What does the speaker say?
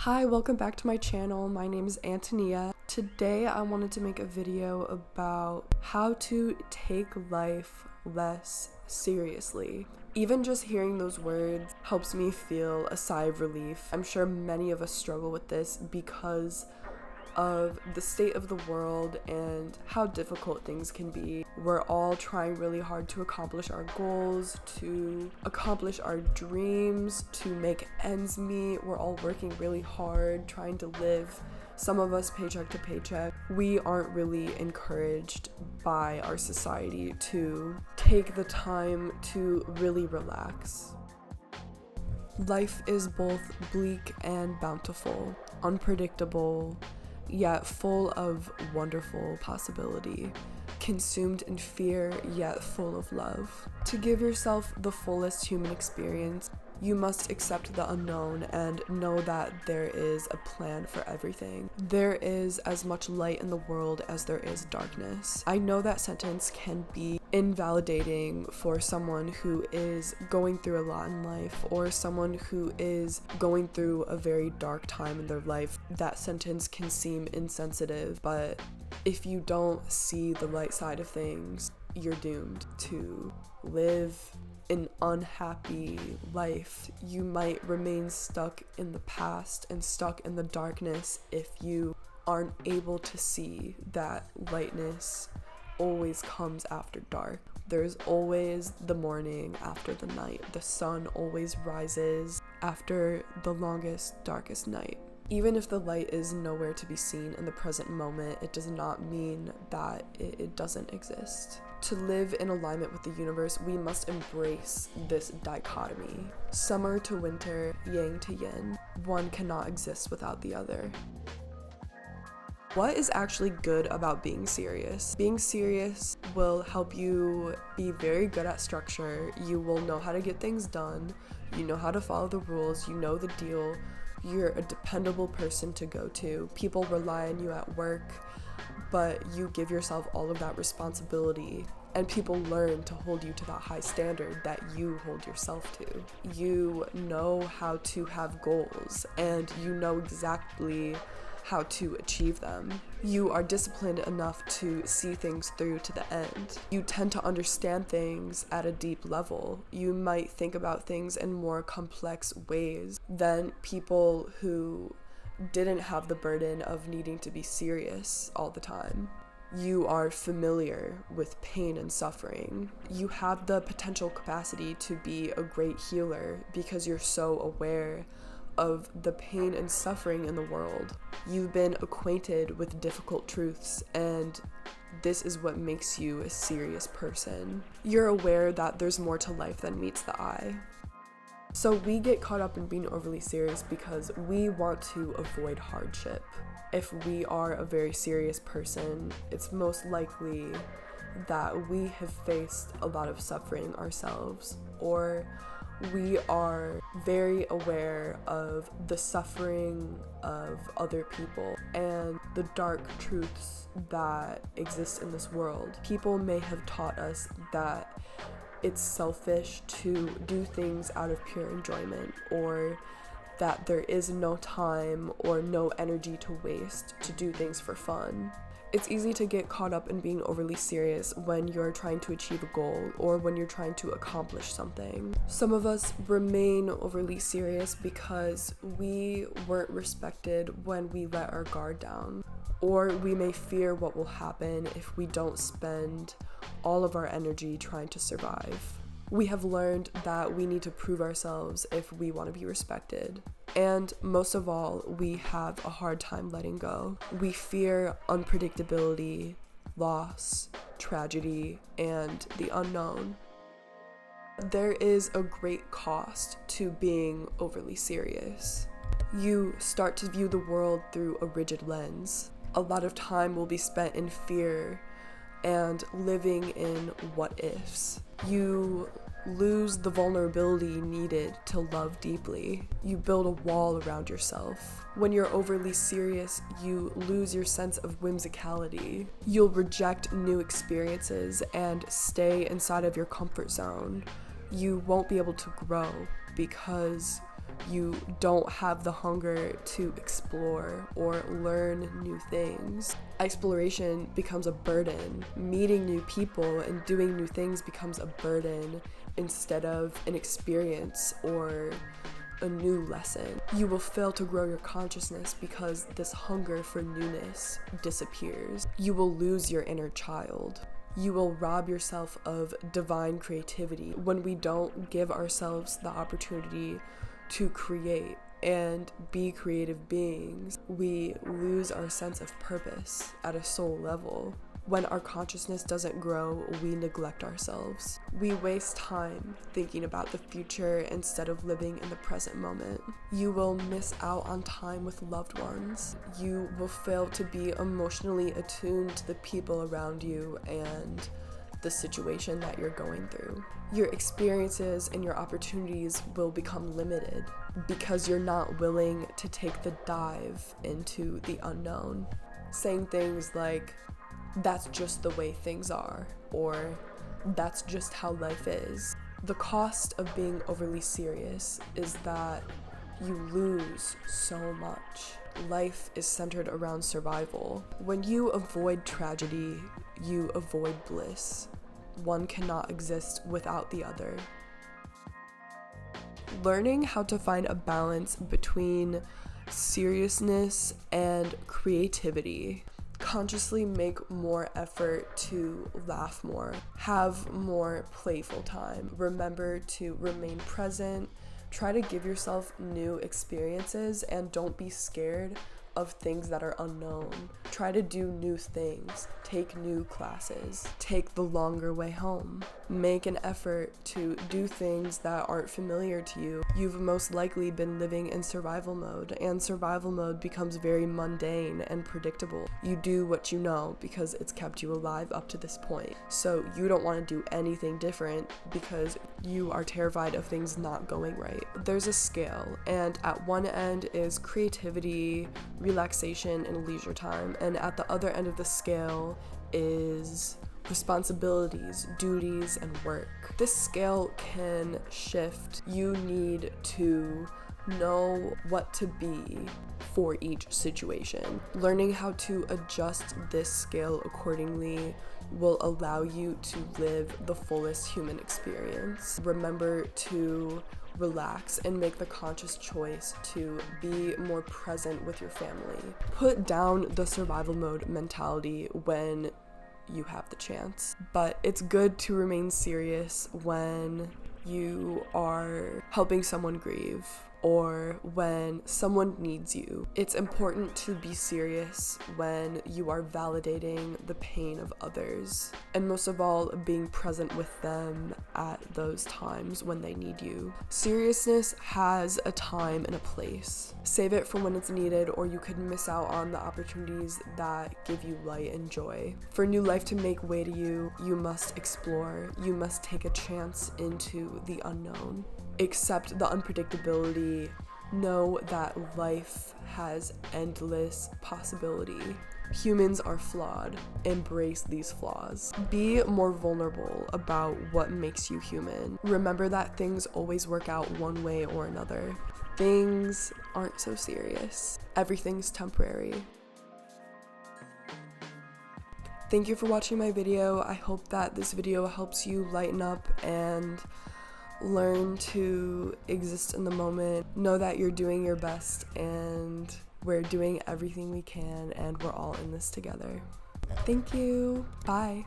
Hi, welcome back to my channel. My name is Antonia. Today I wanted to make a video about how to take life less seriously. Even just hearing those words helps me feel a sigh of relief. I'm sure many of us struggle with this because of the state of the world and how difficult things can be. We're all trying really hard to accomplish our goals, to accomplish our dreams, to make ends meet. We're all working really hard, trying to live, some of us paycheck to paycheck. We aren't really encouraged by our society to take the time to really relax. Life is both bleak and bountiful, unpredictable, yet full of wonderful possibility, consumed in fear, yet full of love. To give yourself the fullest human experience, you must accept the unknown and know that there is a plan for everything. There is as much light in the world as there is darkness. I know that sentence can be invalidating for someone who is going through a lot in life or someone who is going through a very dark time in their life. That sentence can seem insensitive, but if you don't see the light side of things, you're doomed to live an unhappy life. You might remain stuck in the past and stuck in the darkness if you aren't able to see that lightness always comes after dark. There's always the morning after the night. The sun always rises after the longest, darkest night. Even if the light is nowhere to be seen in the present moment, it does not mean that it doesn't exist. To live in alignment with the universe, we must embrace this dichotomy. Summer to winter, yang to yin. One cannot exist without the other. What is actually good about being serious? Being serious will help you be very good at structure. You will know how to get things done. You know how to follow the rules. You know the deal. You're a dependable person to go to. People rely on you at work, but you give yourself all of that responsibility, and people learn to hold you to that high standard that you hold yourself to. You know how to have goals, and you know exactly how to achieve them. You are disciplined enough to see things through to the end. You tend to understand things at a deep level. You might think about things in more complex ways than people who didn't have the burden of needing to be serious all the time. You are familiar with pain and suffering. You have the potential capacity to be a great healer because you're so aware of the pain and suffering in the world. You've been acquainted with difficult truths, and this is what makes you a serious person. You're aware that there's more to life than meets the eye. So we get caught up in being overly serious because we want to avoid hardship. If we are a very serious person, it's most likely that we have faced a lot of suffering ourselves, or we are very aware of the suffering of other people and the dark truths that exist in this world. People may have taught us that it's selfish to do things out of pure enjoyment, or that there is no time or no energy to waste to do things for fun. It's easy to get caught up in being overly serious when you're trying to achieve a goal or when you're trying to accomplish something. Some of us remain overly serious because we weren't respected when we let our guard down, or we may fear what will happen if we don't spend all of our energy trying to survive. We have learned that we need to prove ourselves if we want to be respected. And most of all, we have a hard time letting go. We fear unpredictability, loss, tragedy, and the unknown. There is a great cost to being overly serious. You start to view the world through a rigid lens. A lot of time will be spent in fear and living in what ifs. You lose the vulnerability needed to love deeply. You build a wall around yourself. When you're overly serious, you lose your sense of whimsicality. You'll reject new experiences and stay inside of your comfort zone. You won't be able to grow because You don't have the hunger to explore or learn new things. Exploration becomes a burden. Meeting new people and doing new things becomes a burden instead of an experience or a new lesson. You will fail to grow your consciousness because this hunger for newness disappears. You will lose your inner child. You will rob yourself of divine creativity. When we don't give ourselves the opportunity to create and be creative beings, we lose our sense of purpose at a soul level. When our consciousness doesn't grow, we neglect ourselves. We waste time thinking about the future instead of living in the present moment. You will miss out on time with loved ones. You will fail to be emotionally attuned to the people around you and the situation that you're going through. Your experiences and your opportunities will become limited because you're not willing to take the dive into the unknown. Saying things like, "That's just the way things are," or "That's just how life is." The cost of being overly serious is that you lose so much. Life is centered around survival. When you avoid tragedy, you avoid bliss. One cannot exist without the other. Learning how to find a balance between seriousness and creativity. Consciously make more effort to laugh more, have more playful time, remember to remain present, try to give yourself new experiences, and don't be scared of things that are unknown. Try to do new things, take new classes, take the longer way home. Make an effort to do things that aren't familiar to you. You've most likely been living in survival mode, and survival mode becomes very mundane and predictable. You do what you know because it's kept you alive up to this point. So you don't want to do anything different because you are terrified of things not going right. There's a scale, and at one end is creativity, relaxation, and leisure time, and at the other end of the scale is responsibilities, duties, and work. This scale can shift. You need to know what to be for each situation. Learning how to adjust this scale accordingly will allow you to live the fullest human experience. Remember to relax and make the conscious choice to be more present with your family. Put down the survival mode mentality when you have the chance, but it's good to remain serious when you are helping someone grieve or when someone needs you. It's important to be serious when you are validating the pain of others, and most of all, being present with them at those times when they need you. Seriousness has a time and a place. Save it for when it's needed, or you could miss out on the opportunities that give you light and joy. For new life to make way to you, you must explore. You must take a chance into the unknown. Accept the unpredictability. Know that life has endless possibility. Humans are flawed. Embrace these flaws. Be more vulnerable about what makes you human. Remember that things always work out one way or another. Things aren't so serious. Everything's temporary. Thank you for watching my video. I hope that this video helps you lighten up and learn to exist in the moment. Know that you're doing your best and we're doing everything we can and we're all in this together. Thank you. Bye.